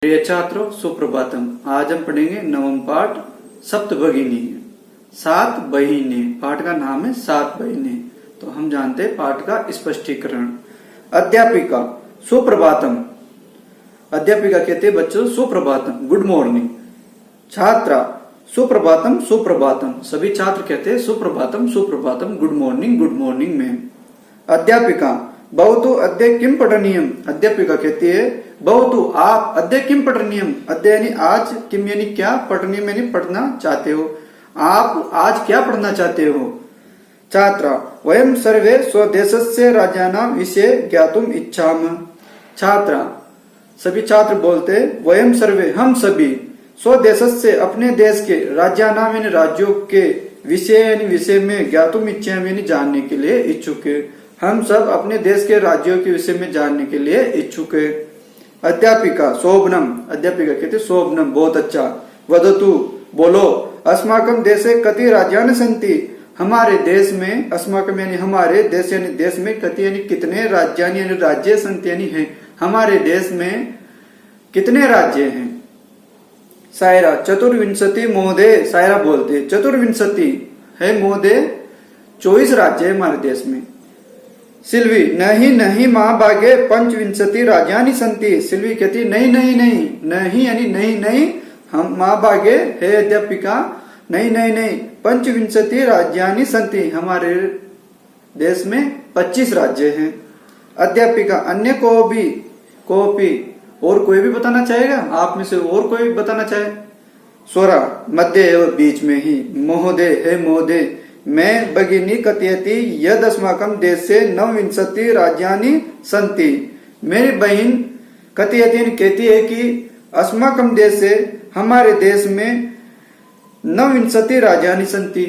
प्रिय छात्रों, सुप्रभातम। आज हम पढ़ेंगे नवम पाठ सप्तभगिनी। सात बहिने पाठ का नाम है सात बहिने। तो हम जानते हैं पाठ का स्पष्टीकरण। अध्यापिका सुप्रभातम। अध्यापिका कहते हैं बच्चों सुप्रभातम, गुड मॉर्निंग। छात्रा सुप्रभातम सुप्रभातम। सभी छात्र कहते हैं सुप्रभातम सुप्रभातम, गुड मॉर्निंग मैम। अध्यापिका भवतु अद्य किम पठनीयम। अध्यापिका कहती है भवतु आप अद्य किम पठनीयम। अद्य यानी आज, किम यानी क्या, पठनीयम यानी पढ़ना चाहते हो। आप आज क्या पढ़ना चाहते हो। छात्रा वयम सर्वे स्वदेशस्य राज्यानां विषये ज्ञातुम इच्छाम। छात्रा सभी छात्र बोलते वयम सर्वे हम सभी, स्वदेशस्य अपने देश के, राज्यानां यानी राज्यों के, विषय यानी विषय में, ज्ञातुम इच्छाम यानी जानने के लिए इच्छुक है। हम सब अपने देश के राज्यों के विषय में जानने के लिए इच्छुक है। अध्यापिका शोभनम। अध्यापिका कहते शोभनम बहुत अच्छा। वदतु बोलो। अस्माकं देशे कति राज्यानि सन्ति। हमारे देश में, अस्माकं यानी हमारे, देश यानी देश में, कति यानी कितने, राज्यानि यानी राज्य, सन्ति यानी है, हमारे देश में कितने राज्य हैं। सायरा चतुर्विंशति महोदय। सायरा बोलते चतुर्विंशति है महोदय, 24 राज्य है हमारे देश में। सिल्वी नहीं नहीं महाभागे पंचविंशति राज्यानि सन्ति। सिल्वी कहती नहीं नहीं नहीं, नहीं यानी नहीं नहीं, हम महाभागे है अध्यापिका, नहीं नहीं नहीं, पंचविंशति राज्यानि सन्ति, हमारे देश में 25 राज्य हैं। अध्यापिका अन्य को भी और कोई भी बताना चाहेगा, आप में से और कोई बताना चाहे। स्वरा मध्य एवं बीच में ही। महोदय है महोदय, मैं भगिनी कथयति यद अस्माकं देशे नवविंशति राज्यानि सन्ति। मेरी बहन कथयति कहती है कि अस्माकं देशे, हमारे देश में, नवविंशति राज्यानि सन्ति,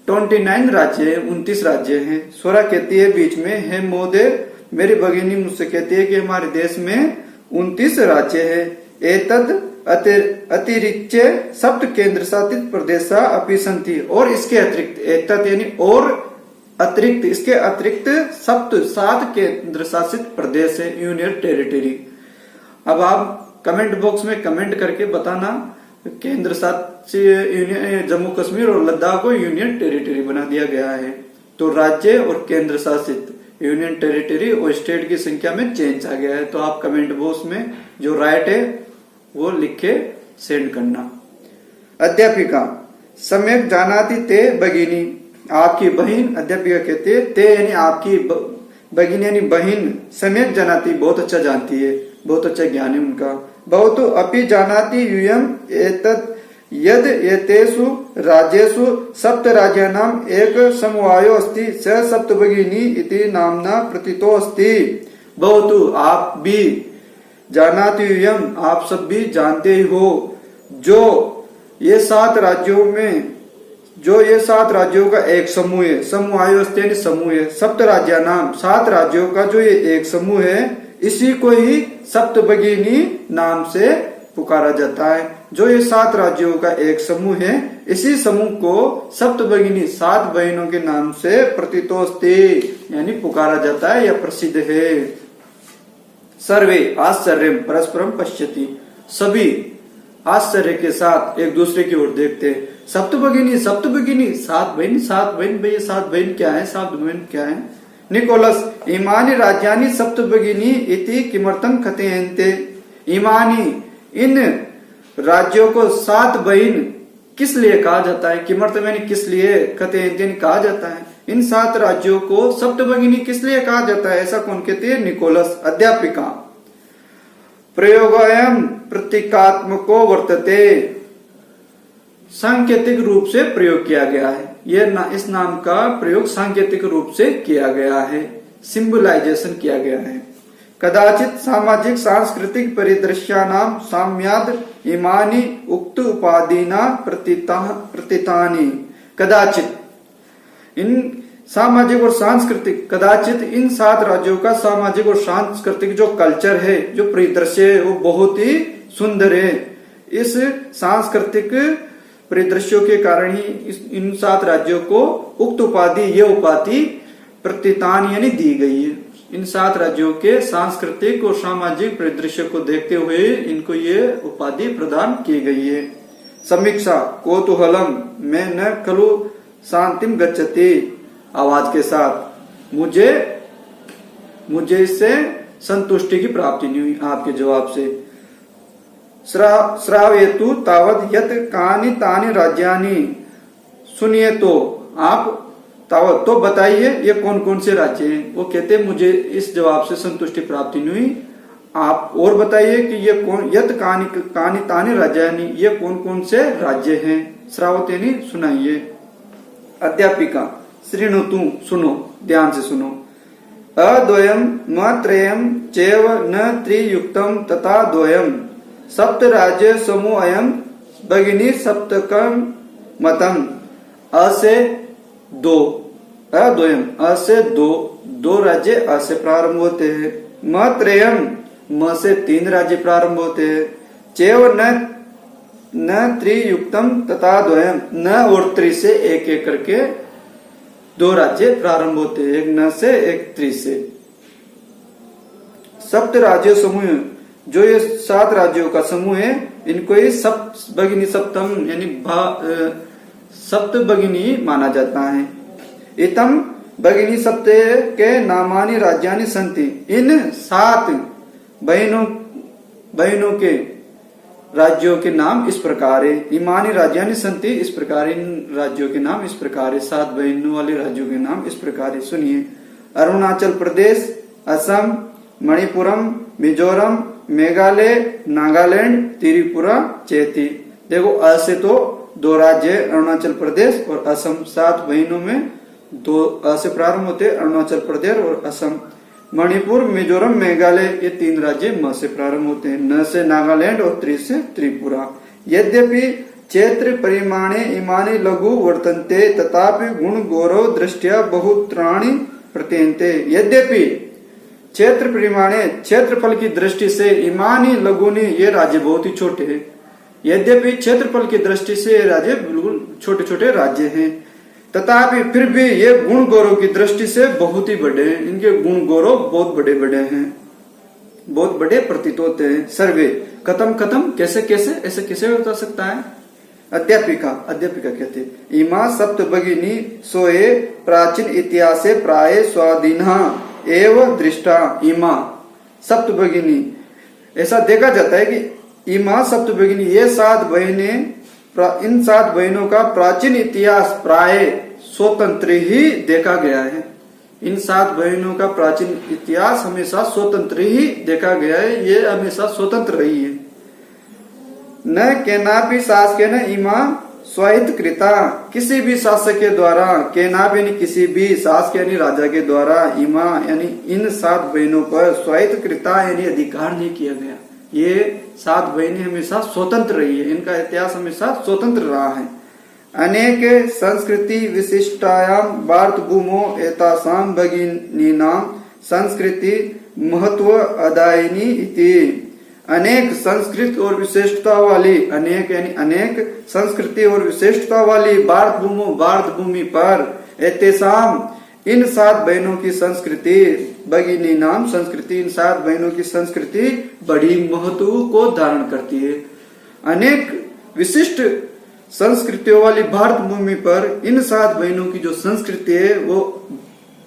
29 राज्य है, 29 राज्य हैं। स्वरा कहती है बीच में, है महोदय, मेरी भगिनी मुझसे कहती है कि हमारे देश में 29 राज्य है। एतद अतिरिक्त सप्त केंद्र शासित प्रदेश अपि सन्ति। और इसके अतिरिक्त, एतद यानी और अतिरिक्त, इसके अतिरिक्त सप्त 7 केंद्र शासित प्रदेश है, यूनियन टेरिटरी। अब आप कमेंट बॉक्स में कमेंट करके बताना, केंद्र शासित जम्मू कश्मीर और लद्दाख को यूनियन टेरिटरी बना दिया गया है। तो राज्य और केंद्र शासित, यूनियन टेरिटरी और स्टेट की संख्या में चेंज आ गया है। तो आप कमेंट बॉक्स में जो राइट है वो लिख के सेंड करना। अध्यापिका सम्यक जानाति ते भगिनी। आपकी बहन, अध्यापिका कहते हैं ते यानी आपकी भगिनी यानी बहन, सम्यक जानाति बहुत अच्छा जानती है, बहुत अच्छा ज्ञान है उनका। भवतु अपि जानाति यूयम एतत् यद एतेषु राज्येषु सप्त राज्यानाम् एक समवायो अस्ति स सप्तभगिनी इति नाम्ना प्रतीतो अस्ति। भवतु आप भी, जानाति यूयम आप सब भी जानते ही हो, जो ये 7 राज्यों में, जो ये 7 राज्यों का एक समूह है, समवायो अस्ति यानी समूह है, सप्त राज्यानाम 7 राज्यों का जो ये एक समूह है, इसी को ही सप्तभगिनी नाम से पुकारा जाता है। जो ये 7 राज्यों का एक समूह है, इसी समूह को सप्तभगिनी 7 बहनों के नाम से प्रतीतोस्ति यानी पुकारा जाता है या प्रसिद्ध है। सर्वे आश्चर्य परस्परम पश्यति। सभी आश्चर्य के साथ एक दूसरे की ओर देखते हैं। सप्तभगिनी सप्तभगिनी, 7 बहन, 7 बहन, भाई 7 बहन क्या है, 7 बहन क्या है। निकोलस इमानी राज्यानि सप्तभगिनी इति किमर्थम कथयन्ते। इमानी इन राज्यों को 7 बहन किस लिए कहा जाता है, किमर्थम यानी किस लिए, कथयन्ते कहा जाता है। इन 7 राज्यों को सप्तभगिनी किस लिए कहा जाता है, ऐसा कौन कहते हैं, निकोलस। अध्यापिका प्रयोगायम प्रतीकात्मको वर्तते। सांकेतिक रूप से प्रयोग किया गया है। इस नाम का प्रयोग सांकेतिक रूप से किया गया है, सिंबलाइजेशन किया गया है। कदाचित सामाजिक सांस्कृतिक परिदृश्यानां साम्याद इमानि उक्त उपाधिना प्रतीतानि। कदाचित इन सामाजिक और सांस्कृतिक, कदाचित इन 7 राज्यों का सामाजिक और सांस्कृतिक जो कल्चर है, जो परिदृश्य है, वो बहुत ही सुंदर है। इस सांस्कृतिक परिदृश्यों के कारण ही इन 7 राज्यों को उक्त उपाधि, ये उपाधि प्रतीतान यानी दी गई है। इन 7 राज्यों के सांस्कृतिक और सामाजिक परिदृश्य को देखते हुए इनको ये उपाधि प्रदान की गई है। समीक्षा कौतूहलम में न खलु शांतिम गच्छति, आवाज के साथ मुझे इससे संतुष्टि की प्राप्ति नहीं हुई। आपके जवाब से श्रावयतु तावत यत कानि तानि राज्यानि, सुनिए तो आप तावत तो बताइए ये कौन कौन से राज्य हैं। वो कहते मुझे इस जवाब से संतुष्टि प्राप्ति नहीं हुई, आप और बताइए कि ये कौन यत कानि तानि राज्यानि, ये कौन कौन से राज्य हैं। श्रावतेनि सुनाइए। अध्यापिका श्रृणुतु, सुनो, ध्यान से सुनो। अद्वयम न त्रयम चैव न त्रियुक्तम तथा द्वयम सप्त राज्य समूह अयम भगिनी सप्तकम मतम। अ से 2, अद्वयम अ से 2 राज्य अ से प्रारंभ होते हैं। म त्रयम म से 3 राज्य प्रारंभ होते हैं। चैव न त्रियुक्तम तथा द्वयम न और त्रि से एक एक करके 2 राज्य प्रारंभ होते हैं, एक न से एक त्रि से। सप्त राज्य समूह, जो ये 7 राज्यों का समूह है, इनको ही सप्त भगिनी सप्तम यानी सप्त भगिनी माना जाता है। इतम भगिनी सप्ते के नामानि राज्यानि संति, इन 7 बहनों के राज्यों के नाम इस प्रकार है। इमानी राज्यानि संति, इस प्रकार इन राज्यों के नाम इस प्रकार है। 7 बहनों वाले राज्यों के नाम इस प्रकार है, सुनिए। अरुणाचल प्रदेश, असम, मणिपुरम, मिजोरम, मेघालय, नागालैंड, त्रिपुरा, चेती। देखो अ से तो 2 राज्य अरुणाचल प्रदेश और असम, 7 बहनों में 2 अ से प्रारंभ होते, अरुणाचल प्रदेश और असम। मणिपुर, मिजोरम, मेघालय, ये 3 राज्य म से प्रारंभ होते हैं, न से नागालैंड और त्रि से त्रिपुरा। यद्यपि क्षेत्र परिमाणे इमानि लघु वर्तन्ते तथापि गुण गौरव दृष्टिया बहुत्राणि प्रत्यन्ते। यद्यपि क्षेत्र परिमाणे, क्षेत्रफल की दृष्टि से, इमानी लघुनी, ये राज्य बहुत ही छोटे हैं। यद्यपि क्षेत्रफल की दृष्टि से ये राज्य बिल्कुल छोटे छोटे राज्य हैं, तथापि फिर भी ये गुण गौरव की दृष्टि से बहुत ही बड़े हैं। इनके गुण गौरव बहुत बड़े बड़े हैं, बहुत बड़े प्रतीत होते हैं। सर्वे कथम कैसे ऐसे कैसे बता सकता है। अध्यापिका कहते इमा सप्त भगिनी सोए प्राचीन इतिहासे प्राय स्वाधीन एवं दृष्टा। इमा सप्त भगिनी, ऐसा देखा जाता है कि इमा सप्त भगिनी, ये 7 बहनें, इन 7 बहनों का प्राचीन इतिहास प्राय स्वतंत्र ही देखा गया है। इन 7 बहनों का प्राचीन इतिहास हमेशा स्वतंत्र ही देखा गया है, ये हमेशा स्वतंत्र रही है। न केनापि शासक न इमा स्वायत्त कृता, किसी भी शासक के द्वारा, केनापि यानी किसी भी शासक यानी राजा के द्वारा, इमा यानी इन 7 बहनों पर स्वायत्त कृता यानी अधिकार नहीं किया गया। ये 7 बहनें हमेशा स्वतंत्र रही है, इनका इतिहास हमेशा स्वतंत्र रहा है। अनेक संस्कृति विशिष्टायाम भारत भूमो एतासाम भगिनीनाम संस्कृति महत्व अदायिनी इति। अनेक संस्कृत और विशेषता वाली, अनेक यानी अनेक संस्कृति और विशेषता वाली भारत भूमि पर एतेसाम इन 7 बहनों की संस्कृति, भगिनी नाम संस्कृति, इन 7 बहनों की संस्कृति बड़ी महत्व को धारण करती है। अनेक विशिष्ट संस्कृतियों वाली भारत भूमि पर इन 7 बहनों की जो संस्कृति है वो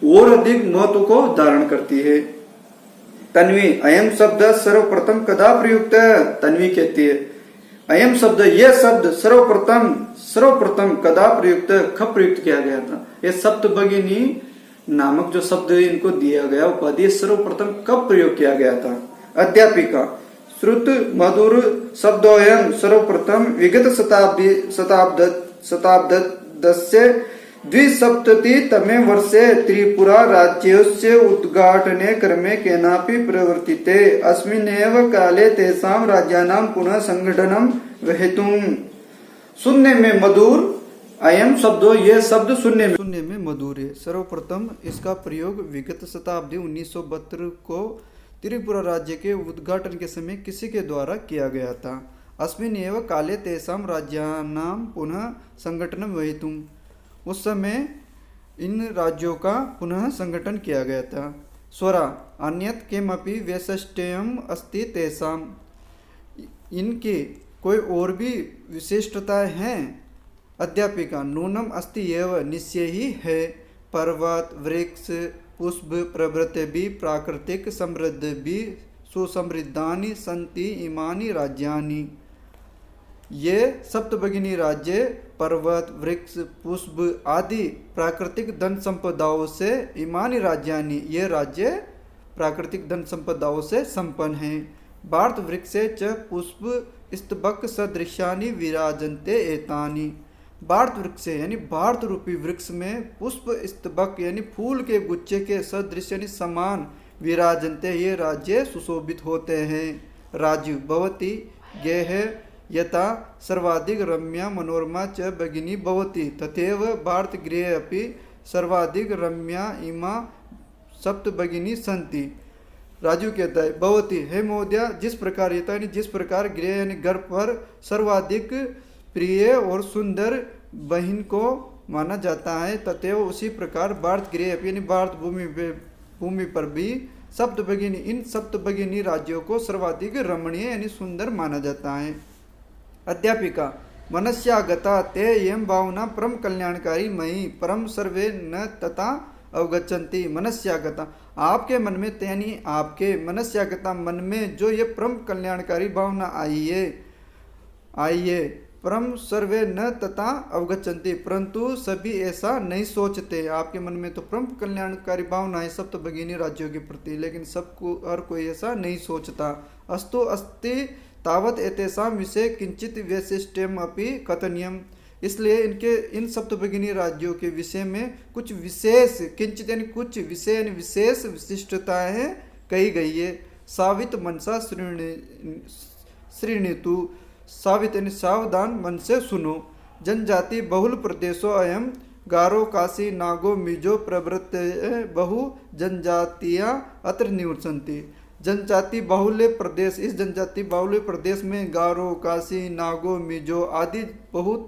और अधिक महत्व को धारण करती है। तन्वी अयम शब्द सर्वप्रथम कदा प्रयुक्त। तन्वी कहती है अयम शब्द, यह शब्द सर्वप्रथम कदा प्रयुक्त, कब प्रयुक्त किया गया था। ये सप्त भगिनी नामक जो शब्द इनको दिया गया उपाधि, सर्वप्रथम कब प्रयोग किया गया था। अध्यापिका श्रुत मधुर शब्दोयम सर्वप्रथम विगत शताब्दस्य 270तमे वर्षे त्रिपुरा राज्यस्य उद्घाटने क्रमे केनापि प्रवर्तिते अस्मिन्नेव काले तेषां राज्यानां पुनः संगठनं वहेतुम्। सुनने में मधुर, अयम शब्दों, ये शब्द सुनने में मधुर है। सर्वप्रथम इसका प्रयोग विगत शताब्दी 1972 को त्रिपुरा राज्य के उद्घाटन के समय किसी के द्वारा किया गया था। अस्मिन् एव काले तेषां राज्यानां पुनः संगठनं वहेतुम्। उस समय इन राज्यों का पुनः संगठन किया गया था। स्वरा अन्यत् किमपि वैशिष्ट्यम् अस्ति तेषाम्, इनकी कोई और भी विशिष्टताएं हैं। अध्यापिका नूनम अस्ति एव, निश्चय ही है। पर्वत वृक्ष पुष्प प्रभृति भी प्राकृतिक समृद्धि भी सुसमृद्धानि सन्ति इमानि राज्यानि। ये सप्तभगिनी राज्य पर्वत वृक्ष पुष्प आदि प्राकृतिक धन संपदाओं से, इमानी राज्यानि ये राज्य प्राकृतिक धन संपदाओं से संपन्न हैं। भारत वृक्षे च पुष्प स्तबक सदृशानि विराजन्ते एतानि। भारत वृक्ष यानी भारत रूपी वृक्ष में पुष्प स्तबक यानी फूल के गुच्छे के सदृश यानी समान विराजन्ते ये राज्य सुशोभित होते हैं। राजू भवति गेह यथा सर्वाधिक रम्या मनोरमा च भगिनी भवति तथैव भारत गृहे अपि सर्वाधिक रम्या इमा सप्त भगिनी संति। राजू कहता है भवती है महोदया, जिस प्रकार ये यानी जिस प्रकार गृह यानी घर पर सर्वाधिक प्रिय और सुंदर बहन को माना जाता है तथैव उसी प्रकार भारत गृह यानी भारत भूमि पर भी सप्तभगिनी इन सप्तभगिनी राज्यों को सर्वाधिक रमणीय यानी सुंदर माना जाता है। अध्यापिका मनस्यागता ते यम भावना परम कल्याणकारी मयि परम सर्वे न तथा अवगच्छन्ति। मनस्यागता आपके मन में यानी आपके मनस्यागता मन में जो ये परम कल्याणकारी भावना आई है परम सर्वे न तथा अवगच्छन्ति, परंतु सभी ऐसा नहीं सोचते। आपके मन में तो परम कल्याणकारी भावना है सप्तभगिनी राज्यों के प्रति, लेकिन सबको हर कोई ऐसा नहीं सोचता। अस्तु अस्ति तावत एतेषां विषय किंचित वैशिष्ट्यम अपि कथनीयम, इसलिए इनके इन सप्तभगिनी राज्यों के विषय में कुछ विशेष किंचित यानी कुछ विषय यानी विशेष विशिष्टताएं कही गई है। सावित मनसा श्रीणीतु, सावित यानी सावधान मन से सुनो। जनजाति बहुल प्रदेशों अयम गारो काशी नागो मिजो प्रभृत बहु जनजातियां अत्र निवसन्ति। जनजाति बाहुल्य प्रदेश, इस जनजाति बाहुल्य प्रदेश में गारो काशी नागो मिजो आदि बहुत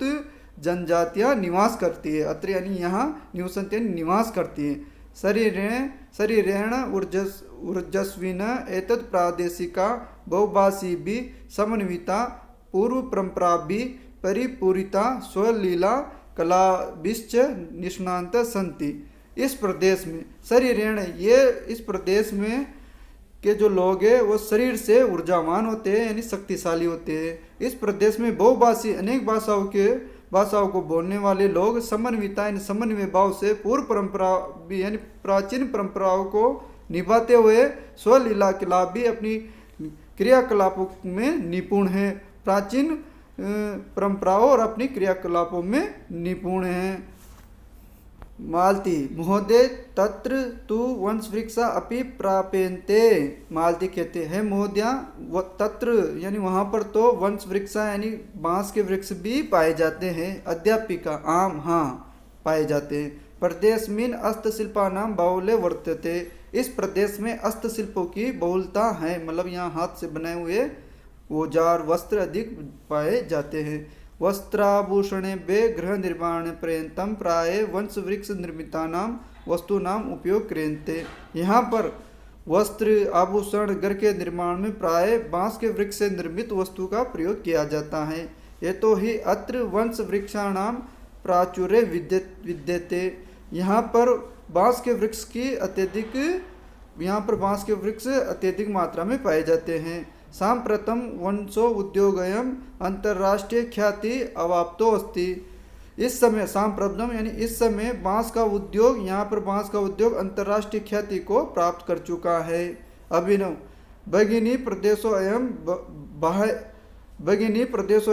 जनजातियां निवास करती है। अत्र यानी यहाँ निवसन्ति निवास करती है। शरीरेण ऊर्जस्विन एतत् प्रादेशिका बहुभाषी भी समन्विता पूर्व परंपरा भी परिपूरिता स्वलीला कलाभिश्च निष्णात संति। इस प्रदेश में शरीरेण ये इस प्रदेश में के जो लोग हैं वो शरीर से ऊर्जावान होते हैं यानी शक्तिशाली होते हैं। इस प्रदेश में बहुभाषी अनेक भाषाओं को बोलने वाले लोग समन्विता यानी समन्वय भाव से पूर्व परंपरा भी यानी प्राचीन परंपराओं को निभाते हुए स्वलीला कला भी अपनी क्रियाकलापों में निपुण हैं। प्राचीन परंपराओं और अपनी क्रियाकलापों में निपुण हैं। मालती महोदय तत्र तु वंश वृक्षा अपि प्राप्यन्ते। मालती कहते हैं महोदया तत्र यानी वहाँ पर तो वंश वृक्षा यानी बांस के वृक्ष भी पाए जाते हैं। अध्यापिका आम हाँ पाए जाते हैं। प्रदेश में हस्तशिल्पानां बाहुल्य वर्तते, इस प्रदेश में हस्तशिल्पों की बहुलता है, मतलब यहाँ हाथ से बनाए हुए औजार वस्त्र अधिक पाए जाते हैं। वस्त्राभूषणे बे गृह निर्माण पर्यंतम प्राय वंश वृक्ष निर्मितानां वस्तूनाम उपयोग क्रियन्ते। यहाँ पर वस्त्र आभूषण घर के निर्माण में प्राय बांस के वृक्ष से निर्मित वस्तु का प्रयोग किया जाता है। ये तो ही अत्र वंश वृक्षाणाम प्राचुर्य विद्यते, यहाँ पर बांस के वृक्ष की अत्यधिक मात्रा में पाए जाते हैं। सांप्रतम वंशो उद्योगयम अंतर्राष्ट्रीय ख्याति अवाप्तो अस्ति। इस समय सांप्रतम यानी इस समय बांस का उद्योग यहाँ पर बांस का उद्योग अंतर्राष्ट्रीय ख्याति को प्राप्त कर चुका है। अभिनव भगिनी प्रदेशो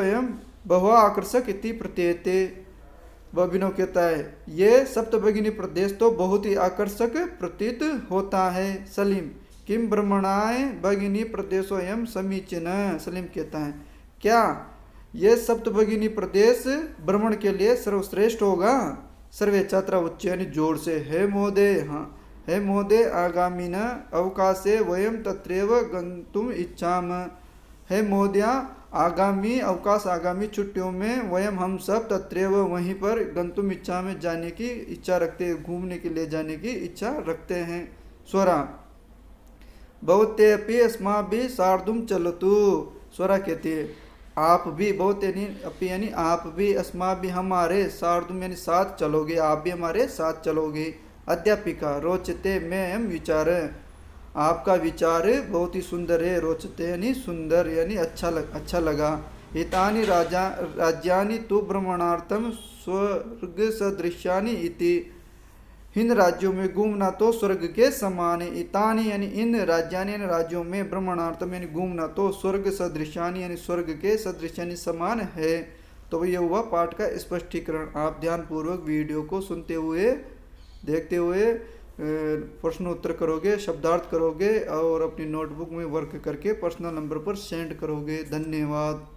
एवं बहु आकर्षक इति प्रतीयते। अभिनव कहता है ये सप्तभगिनी प्रदेश तो बहुत ही आकर्षक प्रतीत होता है। सलीम किम ब्रह्मणाय भगिनी प्रदेशो एवं समीचीन। सलीम कहता है क्या ये सप्तभगिनी प्रदेश भ्रमण के लिए सर्वश्रेष्ठ होगा। सर्वे छात्रा उच्च यानी जोर से है महोदय हाँ है महोदय आगामीन अवकाशे वयम तत्रैव गंतुम इच्छाम। है महोदया आगामी अवकाश आगामी छुट्टियों में वयम हम सब तत्रैव वहीं पर गंतुम इच्छा में जाने की इच्छा रखते, घूमने के लिए जाने की इच्छा रखते हैं। स्वरा भवत्यपि अस्माभिः सार्धुं चलतु। स्वरा कहती है आप भी, बहुत यानी आप भी, अस्माभिः हमारे, सार्धुम यानी साथ चलोगे, आप भी हमारे साथ चलोगे। अध्यापिका रोचते में हम विचार, आपका विचार बहुत ही सुंदर है। रोचते यानी सुंदर यानी अच्छा लगा। एतानि राज्यानि तु भ्रमणार्थम स्वर्ग सदृश्यानि इति, इन राज्यों में घूमना तो स्वर्ग के समान है। इतानी यानी इन राज्यानि यानी राज्यों में, भ्रमणार्थम यानी घूमना तो, स्वर्ग सदृश्यानि यानी स्वर्ग के सदृश यानी समान है। तो यह हुआ पाठ का स्पष्टीकरण। आप ध्यानपूर्वक वीडियो को सुनते हुए, देखते हुए प्रश्नोत्तर करोगे, शब्दार्थ करोगे और अपनी नोटबुक में वर्क करके पर्सनल नंबर पर सेंड करोगे। धन्यवाद।